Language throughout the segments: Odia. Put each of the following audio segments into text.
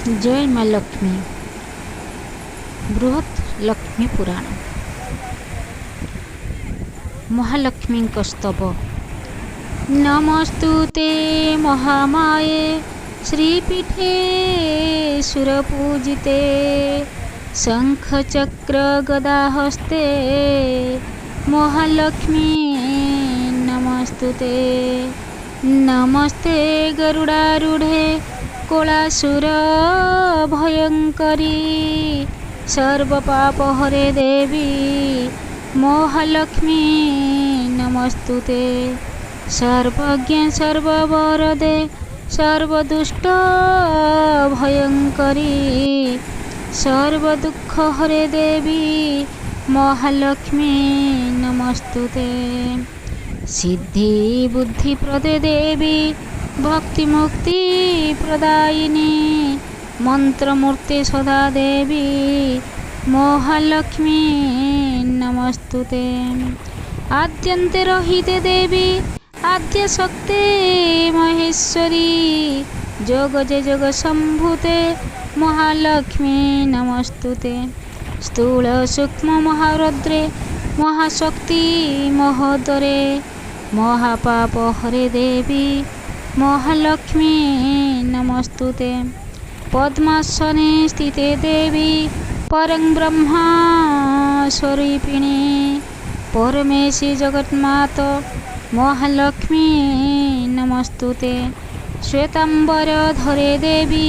जय माँ लक्ष्मी। बृहत् लक्ष्मी पुराण। महालक्ष्मी स्तव। नमस्तुते महामाये श्रीपीठे सुरपूजिते शंखचक्र गदाहस्ते महालक्ष्मी नमस्तुते। नमस्ते गरुडारूढ़े कोलासुर भयंकरी सर्वपापहरे देवी महालक्ष्मी नमस्तुते। सर्वज्ञ सर्ववरदे सर्वदुष्ट भयंकरी सर्वदुःखहरे देवी महालक्ष्मी नमस्तुते। सिद्धि बुद्धि प्रदे देवी भक्ति मुक्ति प्रदायिनी मंत्रमूर्ति सदा देवी महालक्ष्मी नमस्तुते। आद्यन्ते रहिते देवी आद्य शक्ति महेश्वरी जोग जे जोग संभूते महालक्ष्मी नमस्तुते। स्थूल सूक्ष्म महारुद्रे महाशक्ति महोदरे महापाप हरे देवी महालक्ष्मी नमस्तुते। पद्मासने स्थिते देवी परं ब्रह्मा स्वरूपिणी परमेशी जगन्मात महालक्ष्मी नमस्तुते। श्वेतांबर धरे देवी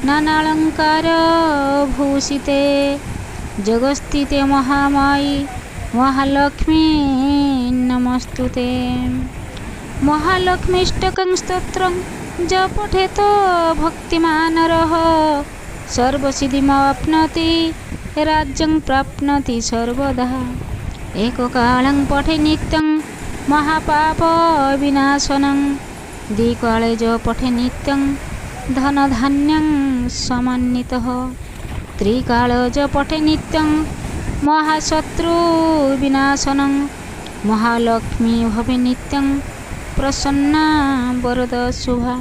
नानालंकार भूषिते जगस्थिते महामायी महालक्ष्मी नमस्तुते। महालक्ष्मीष्टकं स्तोत्रं ज पठेत भक्तिमानरः सर्वसिद्धिमाप्नोति राज्यं प्राप्नोति सर्वदा। एककालं पठे नित्यं महापाप विनाशनं द्विकाले ज पठे नित्यं धनधान्यं समन्वितः त्रिकाल ज पठे नित्यं महाशत्रु विनाशनं महालक्ष्मी भवे नित्यं प्रसन्ना वरद शुभा।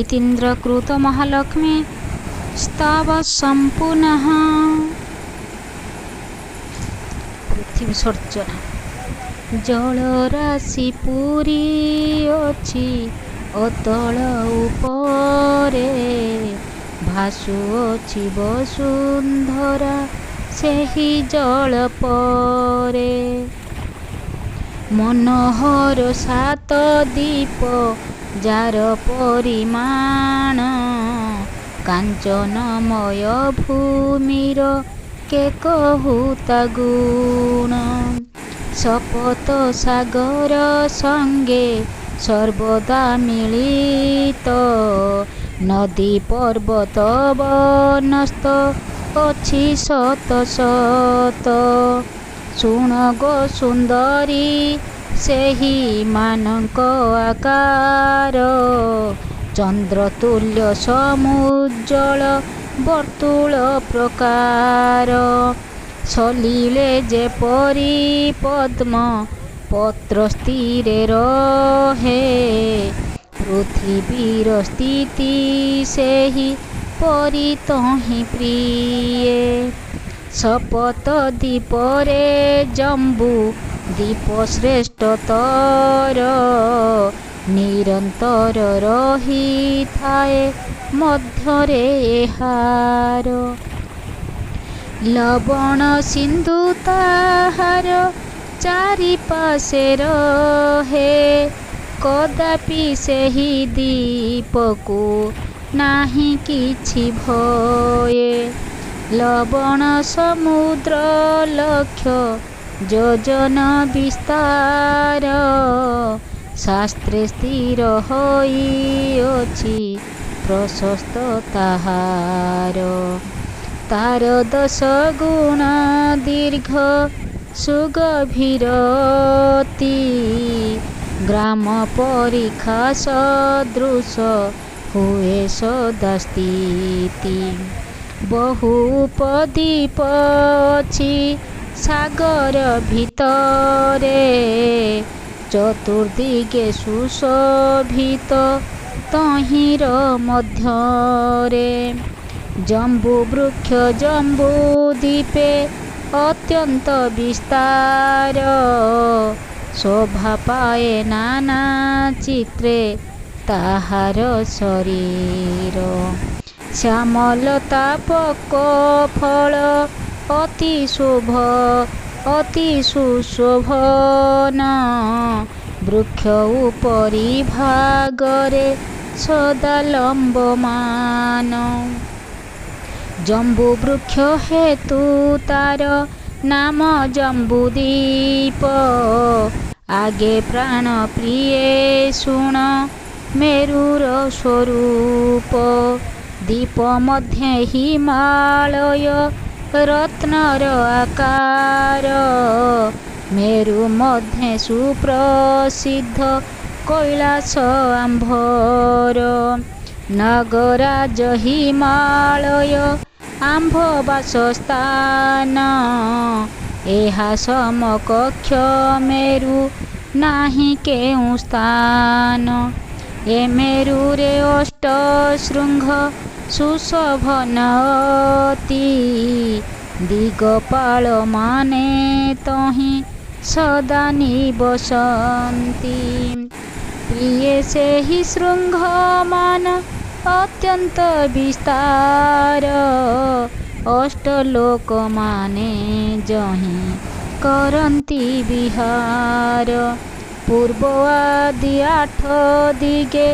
इतीन्द्रकृत महालक्ष्मी स्तव संपूर्णः। पृथ्वी विसर्जना। जलराशि पूरी अछि अतल उपरे भासुअछि वसुंधरा सेहि जल परे। मनोहर सात दीप जार परिमाण कांचनमय भूमिर के कहूता गुण। सपत सागर संगे सर्वदा मिलित नदी पर्वत वनस्थ अछि शत शत। शुण गो सुंदरी सेहि मानक आकार चंद्रतुल्य समुज्ज्वल वर्तुल प्रकार। सलिले जेपरी पद्म पत्र स्थिरे रहे पृथ्वीर स्थिति सेहि परि तहि प्रिय। सपत दीपरे जम्बू दीप श्रेष्ठतर निरंतर रही थाए मध्यरे एहार। लवण सिंधु ताहार चारिपाशे रहे कदापि सेहि दीपकु नाही किछि भये। लवण समुद्र लक्ष्य योजन विस्तार शास्त्रे स्थिर होइअछि प्रशस्त ताहार। तार 10 गुण दीर्घ सुगभीर अति ग्राम परिखा सदृश हुए सदा स्थिति। बहुपदीप अछि सागर भितरे चतुर्दिगे सुशोभित तहिर मध्यरे ଜମ୍ବୁ ବୃକ୍ଷ ଜମ୍ବୁ ଦ୍ୱୀପେ ଅତ୍ୟନ୍ତ ବିସ୍ତାର, ଶୋଭା ପାଏ ନାନା ଚିତ୍ରେ ତାହାର ଶରୀର। ଶ୍ୟାମଲତା ପକ୍ୱ ଫଳ ଅତି ଶୋଭ ଅତି ସୁଶୋଭନ, ବୃକ୍ଷ ଉପରି ଭାଗରେ ସଦା ଲମ୍ବମାନ। ଜମ୍ବୁ ବୃକ୍ଷ ହେତୁ ତାର ନାମ ଜମ୍ବୁଦ୍ୱୀପ। ଆଗେ ପ୍ରାଣ ପ୍ରିୟେ ଶୁଣ ମେରୁର ସ୍ୱରୂପ, ଦ୍ୱୀପ ମଧ୍ୟେ ହିମାଳୟ ରତ୍ନର ଆକାର, ମେରୁ ମଧ୍ୟେ ସୁପ୍ରସିଦ୍ଧ କୈଳାସ ଆମ୍ଭର। ନାଗରାଜ ହିମାଳୟ ଆମ୍ଭ ବାସସ୍ଥାନ, ଏହା ସମକକ୍ଷ ମେରୁ ନାହିଁ କେଉଁ ସ୍ଥାନ। ଏ ମେରୁରେ ଅଷ୍ଟ ଶୃଙ୍ଗ ସୁଶୋଭନ ଅତି, ଦିଗପାଳ ମାନେ ତହିଁ ସଦା ନିବସନ୍ତି। ପ୍ରିୟେ ସେହି ଶୃଙ୍ଗମାନ ଅତ୍ୟନ୍ତ ବିସ୍ତାର, ଅଷ୍ଟଲୋକମାନେ ଯହିଁ କରନ୍ତି ବିହାର। ପୂର୍ବ ଆଦି ଆଠ ଦିଗେ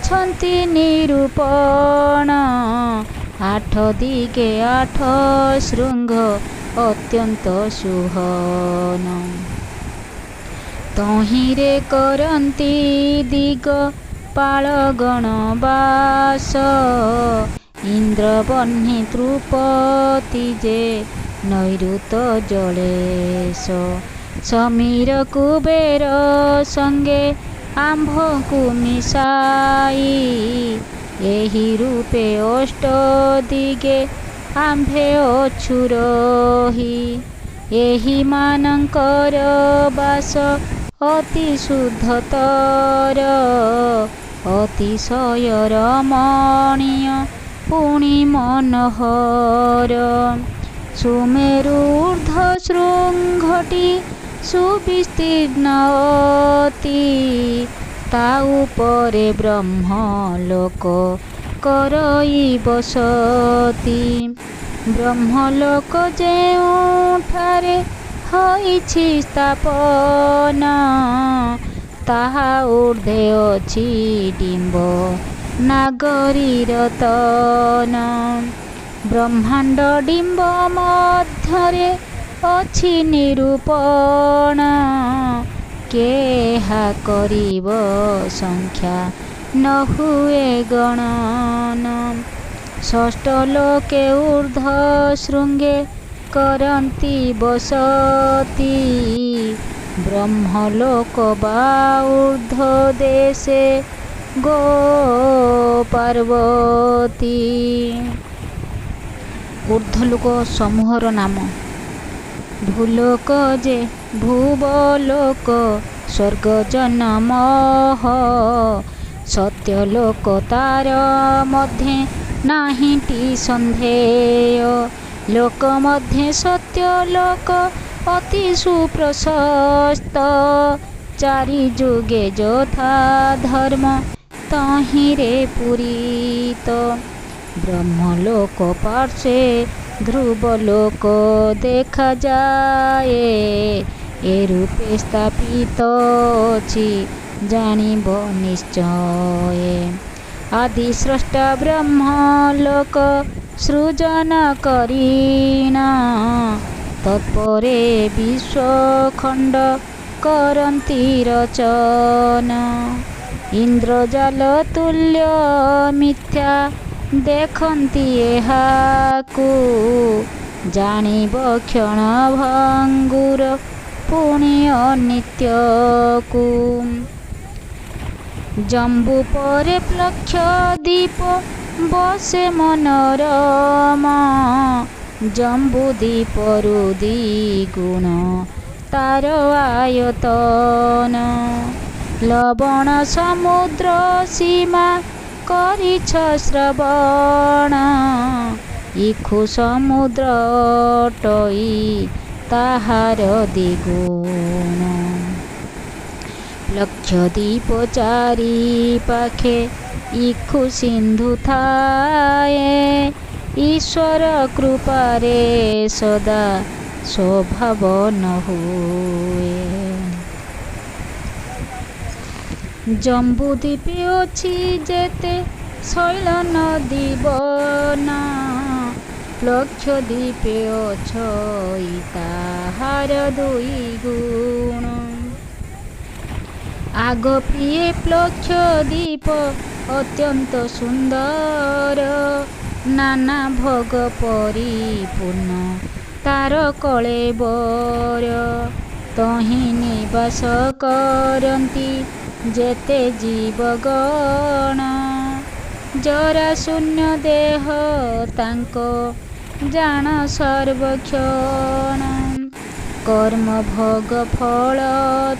ଛନ୍ତି ନିରୂପଣ, ଆଠ ଦିଗେ ଆଠ ଶୃଙ୍ଗ ଅତ୍ୟନ୍ତ ସୁହନ। ତହିଁରେ କରନ୍ତି ଦିଗପାଳଗଣ ବାସ, ଇନ୍ଦ୍ର ବହ୍ନି ତୃପତି ଯେ ନୈଋତ ଜଳେଶ। ସମୀର କୁବେର ସଙ୍ଗେ ଆମ୍ଭଙ୍କୁ ମିଶାଇ, ଏହି ରୂପେ ଅଷ୍ଟ ଦିଗେ ଆମ୍ଭେ ଅଛୁ ରହି। ଏହିମାନଙ୍କର ବାସ ଅତି ଶୁଦ୍ଧତର, ଅତିଶୟ ରମଣୀୟ ପୁଣି ମନୋହର। ସୁମେରୁ ଊର୍ଦ୍ଧ୍ୱ ଶୃଙ୍ଗଟି ସୁବିସ୍ତୀର୍ଣ୍ଣ ଅତି, ତା ଉପରେ ବ୍ରହ୍ମଲୋକ କରଇ ବସତି। ବ୍ରହ୍ମଲୋକ ଯେଉଁଠାରେ ହୋଇଛି ସ୍ଥାପନ, ତାହା ଊର୍ଦ୍ଧ୍ୱେ ଅଛି ଡିମ୍ବ ନାଗରୀ ରତନ। ବ୍ରହ୍ମାଣ୍ଡ ଡିମ୍ବ ମଧ୍ୟରେ ଅଛି ନିରୂପଣ, କେହା କରିବ ସଂଖ୍ୟା ନ ହୁଏ ଗଣନ। ଷଷ୍ଠ ଲୋକେ ଊର୍ଦ୍ଧ୍ୱ ଶୃଙ୍ଗେ କରନ୍ତି ବସତି, ବ୍ରହ୍ମଲୋକ ବା ଊର୍ଦ୍ଧ୍ୱ ଦେଶେ ଗୋ ପାର୍ବତୀ। ଊର୍ଦ୍ଧ୍ୱଲୋକ ସମୂହର ନାମ। ଭୂଲୋକ ଯେ ଭୁବଲୋକ, ସ୍ୱର୍ଗ ଜନମଃ, ସତ୍ୟଲୋକ ତାର ମଧ୍ୟେ ନାହିଁଟି ସନ୍ଦେହ। ଲୋକ ମଧ୍ୟେ ସତ୍ୟଲୋକ ଅତି ସୁପ୍ରଶସ୍ତ, ଚାରି ଯୁଗେ ଯଥା ଧର୍ମ ତହିଁରେ ପୂରିତ। ବ୍ରହ୍ମଲୋକ ପାର୍ଶ୍ୱେ ଧ୍ରୁବଲୋକ ଦେଖାଯାଏ, ଏ ରୂପେ ସ୍ଥାପିତ ଅଛି ଜାଣିବ ନିଶ୍ଚୟ। ଆଦି ସ୍ରଷ୍ଟା ବ୍ରହ୍ମଲୋକ ସୃଜନ କରିଣ, ତତ୍ପରେ ବିଶ୍ୱଖଣ୍ଡ କରନ୍ତି ରଚନ। ଇନ୍ଦ୍ରଜାଲ ତୁଲ୍ୟ ମିଥ୍ୟା ଦେଖନ୍ତି ଏହାକୁ, ଜାଣିବ କ୍ଷଣ ଭଙ୍ଗୁର ପୁଣି ଅନିତ୍ୟକୁ। ଜମ୍ବୁ ପରେ ପ୍ଲକ୍ଷ ଦ୍ୱୀପ ବସେ ମନୋରମ, ଜମ୍ବୁ ଦ୍ୱୀପରୁ ଦ୍ୱିଗୁଣ ତାର ଆୟତନ। ଲବଣ ସମୁଦ୍ର ସୀମା କରିଛ ଶ୍ରବଣ, ଇଖୁ ସମୁଦ୍ର ଅଟଇ ତାହାର ଦ୍ୱିଗୁଣ। ଲକ୍ଷଦ୍ୱୀପ ଚାରି ପାଖେ ଇଖୁ ସିନ୍ଧୁ ଥାଏ, ଈଶ୍ୱର କୃପାରେ ସଦା ସ୍ୱଭାବ ନ ହୁଏ। ଜମ୍ବୁଦ୍ୱୀପେ ଅଛି ଯେତେ ଶୈଳ ନଦୀ ବନ, ଲକ୍ଷଦ୍ୱୀପେ ଅଛଇ ତାହାର ଦ୍ୱିଗୁଣ। ଆଗ ପ୍ରିୟେ ଲକ୍ଷଦ୍ୱୀପ ଅତ୍ୟନ୍ତ ସୁନ୍ଦର, ନାନା ଭୋଗ ପରିପୂର୍ଣ୍ଣ ତାର କଳେବର। ତହିଁ ନିବାସ କରନ୍ତି ଯେତେ ଜୀବଗଣ, ଜରାଶୂନ୍ୟ ଦେହ ତାଙ୍କ ଜାଣ ସର୍ବକ୍ଷଣ। କର୍ମ ଭୋଗ ଫଳ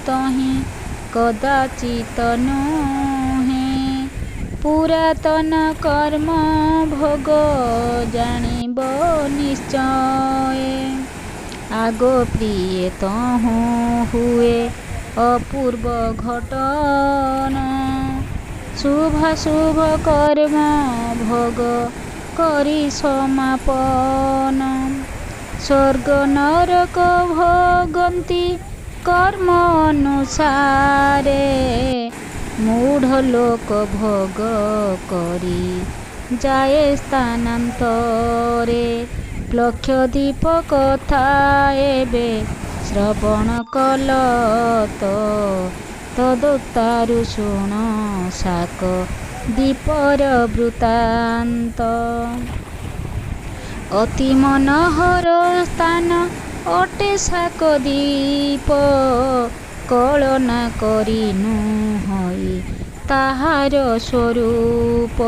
ତହିଁ କଦାଚିତ ନୁହେଁ, ପୁରାତନ କର୍ମ ଭୋଗ ଜାଣିବ ନିଶ୍ଚୟ। ଆଗ ପ୍ରିୟେ ତହୁଁ ହୁଏ ଅପୂର୍ବ ଘଟନା, ଶୁଭାଶୁଭ କର୍ମ ଭୋଗ କରି ସମାପନ। ସ୍ୱର୍ଗ ନରକ ଭୋଗନ୍ତି କର୍ମ ଅନୁସାରେ, ମୂଢ଼ ଲୋକ ଭୋଗ କରି ଯାଏ ସ୍ଥାନାନ୍ତରେ। ଲକ୍ଷଦ୍ୱୀପ କଥା ଏବେ ଶ୍ରବଣ କଲ ତ, ତଦୁତ୍ତାରୁ ଶୁଣ ଶାକ ଦ୍ୱୀପର ବୃତ୍ତାନ୍ତ। ଅତି ମନୋହର ସ୍ଥାନ ଅଟେ ଶାକ ଦ୍ୱୀପ, କଳନା କରିନୁ ହଇ ତାହାର ସ୍ୱରୂପ।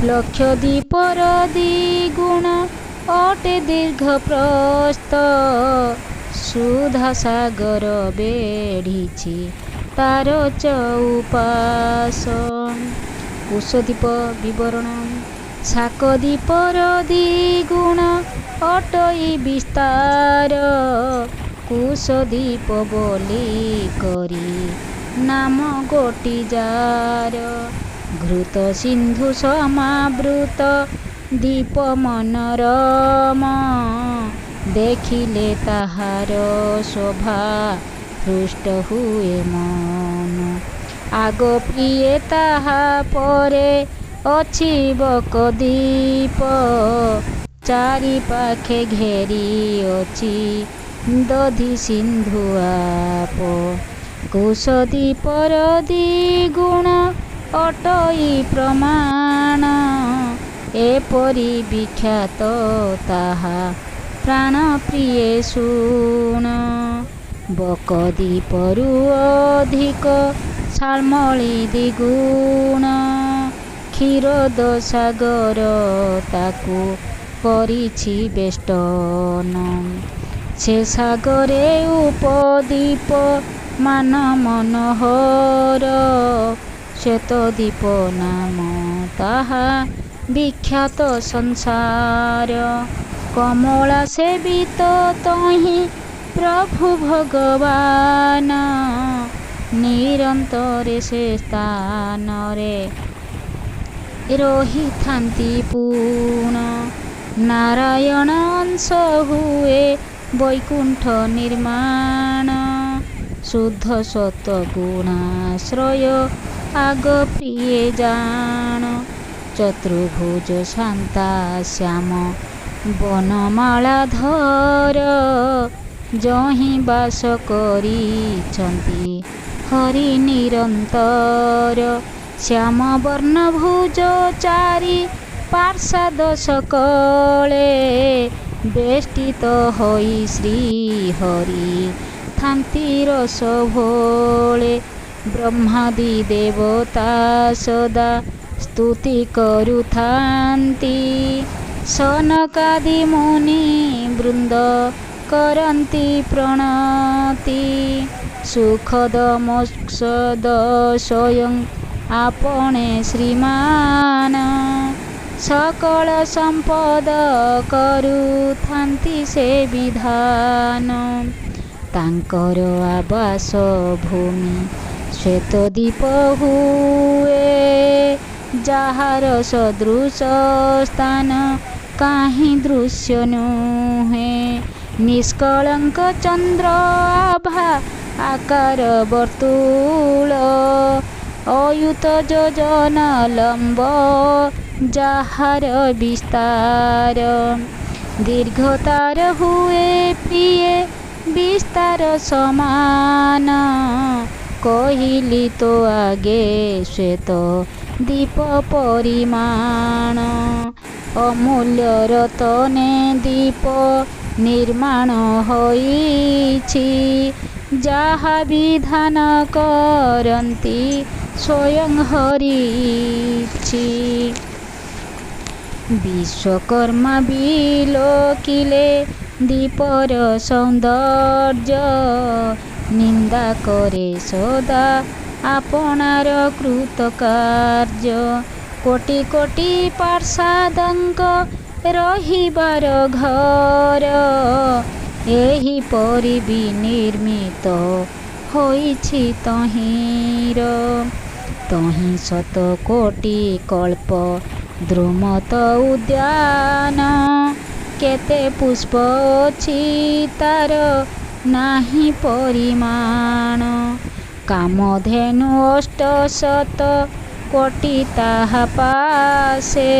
ଲକ୍ଷଦ୍ୱୀପର ଦ୍ୱିଗୁଣ ଅଟେ ଦୀର୍ଘ ପ୍ରସ୍ଥ, ସୁଧା ସାଗର ବେଢ଼ିଛି ତାର ଚଉପାଶ। କୁଶଦ୍ୱୀପ ବିବରଣ। ଶାକ ଦ୍ୱୀପର ଦ୍ୱିଗୁଣ ଅଟଇ ବିସ୍ତାର, କୁଶଦ୍ୱୀପ ବୋଲି କରି ନାମ ଗୋଟି ଯାର। ଘୃତ ସିନ୍ଧୁ ସମାବୃତ ଦ୍ୱୀପ ମନୋରମ, ଦେଖିଲେ ତାହାର ଶୋଭା ହୃଷ୍ଟ ହୁଏ ମନ। ଆଗ ପ୍ରିୟେ ତାହା ପରେ ଅଛି ବକଦ୍ୱୀପ, ଚାରି ପାଖେ ଘେରି ଅଛି ଦଧି ସିନ୍ଧୁ ଆପ। କୁଶଦ୍ୱୀପର ଦ୍ୱିଗୁଣ ଅଟଇ ପ୍ରମାଣ, ଏପରି ବିଖ୍ୟାତ ତାହା ପ୍ରାଣ ପ୍ରିୟେ ଶୁଣ। ବକଦ୍ୱୀପରୁ ଅଧିକ ଶାଳ୍ମଳୀ ଦ୍ୱିଗୁଣ, କ୍ଷୀରୋଦ ସାଗର ତାକୁ କରିଛି ବେଷ୍ଟନ। ସେ ସାଗରେ ଉପଦ୍ୱୀପ ମାନ ମନୋହର, ଶ୍ଵେତଦ୍ୱୀପ ନାମ ତାହା ବିଖ୍ୟାତ ସଂସାର। କମଳା ସେବିତ ତହିଁ ପ୍ରଭୁ ଭଗବାନ, ନିରନ୍ତରେ ସେ ସ୍ଥାନରେ ରହିଥାନ୍ତି ପୂର୍ଣ୍ଣ। ନାରାୟଣ ଅଂଶ ହୁଏ ବୈକୁଣ୍ଠ ନିର୍ମାଣ, ଶୁଦ୍ଧ ସତ୍ୱ ଗୁଣାଶ୍ରୟ ଆଗ ପ୍ରିୟେ ଜାଣ। ଚତୁର୍ଭୁଜ ଶାନ୍ତା ଶ୍ୟାମ ବନମାଳାଧର, ଯହିଁ ବାସ କରିଛନ୍ତି ହରି ନିରନ୍ତର। ଶ୍ୟାମ ବର୍ଣ୍ଣ ଭୁଜ ଚାରି ପାର୍ଶ୍ୱଦ ସକଳେ, ବେଷ୍ଟିତ ହୋଇ ଶ୍ରୀହରି ଥାନ୍ତି ରସ ଭୋଳେ। ବ୍ରହ୍ମାଦି ଦେବତା ସଦା ସ୍ତୁତି କରୁଥାନ୍ତି, ସନକାଦି ମୁନି ବୃନ୍ଦ କରନ୍ତି ପ୍ରଣତି। ସୁଖଦ ମୋକ୍ଷଦ ସ୍ୱୟଂ ଆପଣେ ଶ୍ରୀମାନ, सकल संपद करुथांती से विधान। तांकर आवास भूमि श्वेत दीप हुए, जार सदृश स्थान काहीं दृश्य नुहे। निष्कलंक चंद्र आभा आकार वर्तुल, अयुत योजन लंब जार विस्तार। दीर्घतार हुए प्रिय विस्तार समान, कहिली तो आगे श्वेत दीप परिमाण। अमूल्य रतने दीप निर्माण होईछि, जाहा विधान करंती स्वयं हरिछि। विश्वकर्मा बिलोकिले दीपर सौंदर्य, निंदा करे सदा आपणार कृतकार्य। कोटि कोटि पार्षदंक रहिबार घर, एहिपरि विनिर्मित होईछि तहिंर। तहीं शत कोटि कल्प द्रुमत उद्यान, केते पुष्प अछि तार नाही परिमाण। कामधेनु 800 कोटि ताहा पासे,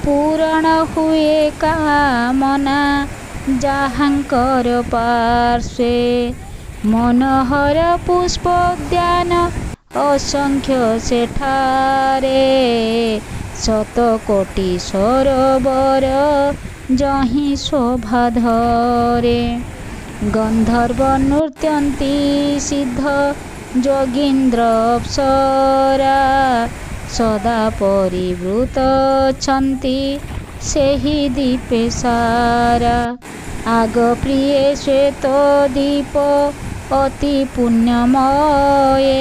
पूरण हुए कामना जाहांकर पार्श्वे। मनोहर पुष्पोद्यान असंख्य सेठारे, शत कोटि सरोवर जहीं शोभा धरे। गंधर्व नृत्यंती सिद्ध जोगींद्र अप्सरा, सदा परिवृत छंती सेहि दीपे सारा। आग प्रिय श्वेत दीप अति पुण्यमये,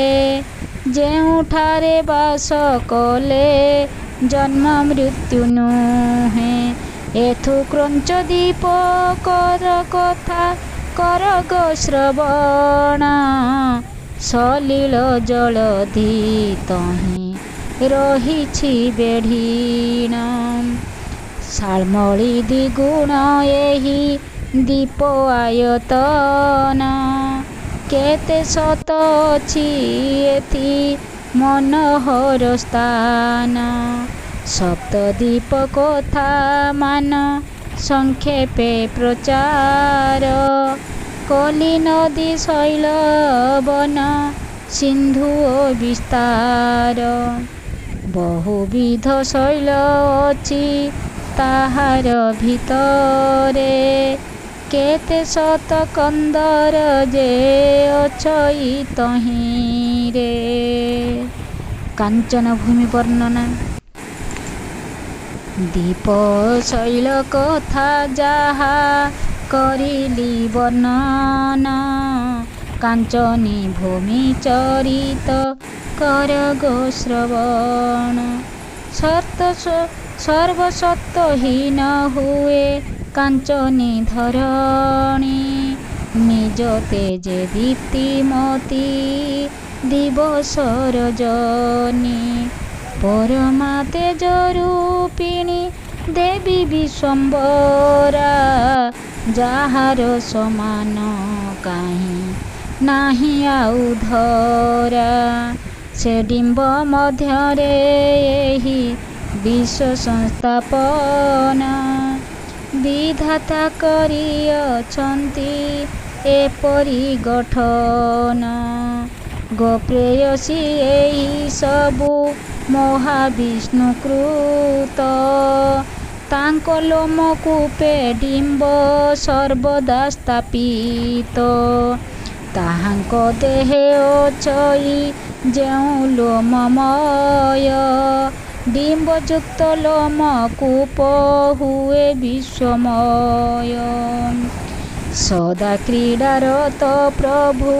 जेउठारे वास कले जन्म मृत्यु नुहे। एथु क्रंच दीप कर कथा कर गो श्रवण, सलील जलधि तहीं रहिछि बेढीण। शाल्मली द्विगुण एहि दीप आयतन, केते शत अछि एथि मनोहर स्थान। सप्तदीप कथा मान संक्षेपे प्रचार, कली नदी शैल वन सिंधु विस्तार। बहुविध शैल अछि ताहार भितरे, केते शत कंदर जे अछई तहिंरे। कांचन भूमि वर्णना। दीप शैल कथा जाहा करिली वर्णन, कांचनी भूमि चरित कर गो श्रवण। सर्वसत्वहीन हुए कांचनी धरणी, निज तेजे दीप्तिमती दिवस रजनी। परमा तेज रूपिणी देवी विश्वम्बरा, जाहार समान काहीं नाही आउ धरा। से डिंब मध्यरे एहि विश्व संस्थापन, विधाता करिअछंती एपरि गठन। गोप्रेयसी एहि सबु महाविष्णुकृत, तांक लोमकूपे डिंब सर्वदा स्थापित। ताहांक देहे अछई जेउ लोममय, डिंबयुक्त लोमकूप हुए विश्वमय। सदा क्रीडारत प्रभु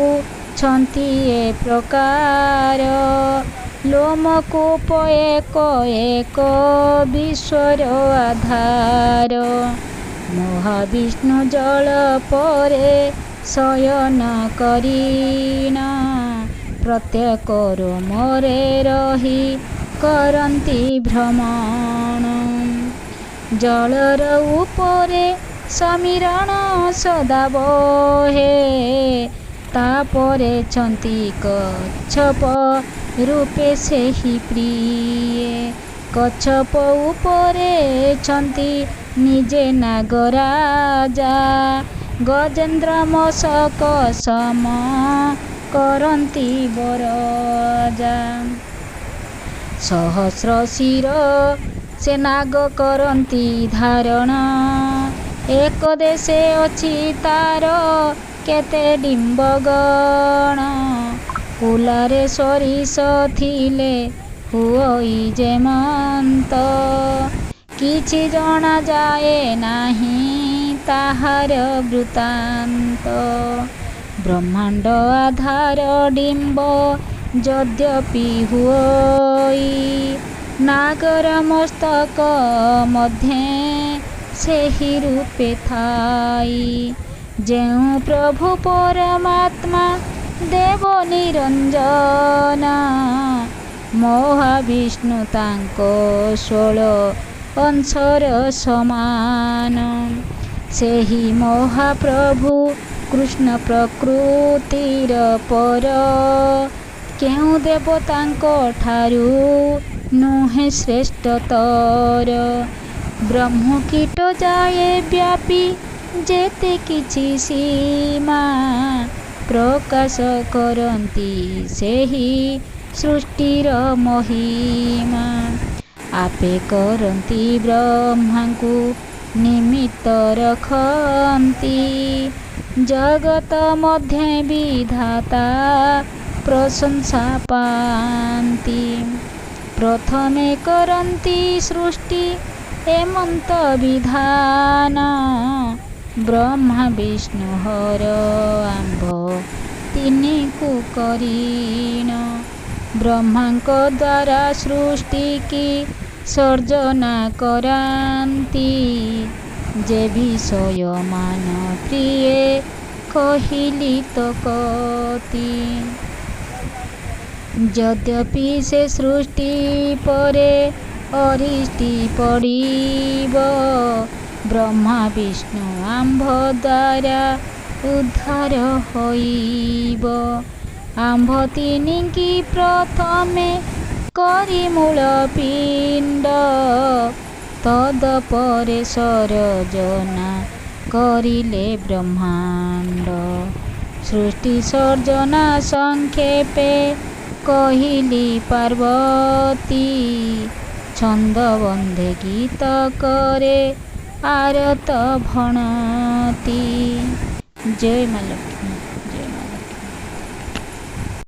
छंती ए प्रकार, ଲୋମକୂପ ଏକ ଏକ ବିଶ୍ୱର ଆଧାର। ମହାବିଷ୍ଣୁ ଜଳ ପରେ ଶୟନ କରିଣ ପ୍ରତ୍ୟେକ ରୋମରେ ରହି କରନ୍ତି ଭ୍ରମଣ। ଜଳର ଉପରେ ସମୀରଣ ସଦା ବହେ ତାପରେ ଛନ୍ତି କଚ୍ଛପ ରୂପେ ସେହି ପ୍ରିୟେ। କଚ୍ଛପ ଉପରେ ଛନ୍ତି ନିଜେ ନାଗରାଜା ଗଜେନ୍ଦ୍ର ମଶକ ସମ କରନ୍ତି ବରଜା। ସହସ୍ର ଶିର ସେ ନାଗ କରନ୍ତି ଧାରଣ। ଏକ ଦେଶେ ଅଛି ତାର କେତେ ଡିମ୍ବଗଣ। କୁଲାରେ ସରିଷ ଥିଲେ ହୁଅଇ ଯେମନ୍ତ କିଛି ଜଣାଯାଏ ନାହିଁ ତାହାର ବୃତ୍ତାନ୍ତ। ବ୍ରହ୍ମାଣ୍ଡ ଆଧାର ଡିମ୍ବ ଯଦ୍ୟପି ହୁଅଇ ନାଗର ମସ୍ତକ ମଧ୍ୟେ ସେହି ରୂପେ ଥାଇ। ଯେଉଁ ପ୍ରଭୁ ପରମାତ୍ମା ଦେବ ନିରଞ୍ଜନ ମହାବିଷ୍ଣୁ ତାଙ୍କ 16 ଅଂଶର ସମାନ। ସେହି ମହାପ୍ରଭୁ କୃଷ୍ଣ ପ୍ରକୃତିର ପର କେଉଁ ଦେବତାଙ୍କ ଠାରୁ ନୁହେଁ ଶ୍ରେଷ୍ଠତର। ବ୍ରହ୍ମକୀଟ ଯାଏ ବ୍ୟାପୀ ଯେତେ କିଛି ସୀମା ପ୍ରକାଶ କରନ୍ତି ସେହି ସୃଷ୍ଟିର ମହିମା। ଆପେ କରନ୍ତି ବ୍ରହ୍ମାଙ୍କୁ ନିମିତ୍ତ ରଖନ୍ତି ଜଗତ ମଧ୍ୟେ ବିଧାତା ପ୍ରଶଂସା ପାଆନ୍ତି। ପ୍ରଥମେ କରନ୍ତି ସୃଷ୍ଟି ଏମନ୍ତ ବିଧାନ ବ୍ରହ୍ମା ବିଷ୍ଣୁ ହର ଆମ୍ଭ ତିନିକୁ କରିଣ। ବ୍ରହ୍ମାଙ୍କ ଦ୍ୱାରା ସୃଷ୍ଟି କି ସର୍ଜନା କରାନ୍ତି ଯେ ବିଷୟ ମାନ ପ୍ରିୟେ କହିଲି ତ କତି। ଯଦ୍ୟପି ସେ ସୃଷ୍ଟି ପରେ ଅରିଷ୍ଟି ପଡ଼ିବ ବ୍ରହ୍ମା ବିଷ୍ଣୁ ଆମ୍ଭ ଦ୍ୱାରା ଉଦ୍ଧାର ହୋଇବ। ଆମ୍ଭ ତିନିକି ପ୍ରଥମେ କରି ମୂଳ ପିଣ୍ଡ ତଦପରେ ସରଜନା କରିଲେ ବ୍ରହ୍ମାଣ୍ଡ। ସୃଷ୍ଟି ସର୍ଜନା ସଂକ୍ଷେପେ କହିଲି ପାର୍ବତୀ ଛନ୍ଦବନ୍ଧେ ଗୀତ करे आरत भणति। जय माँ लक्ष्मी।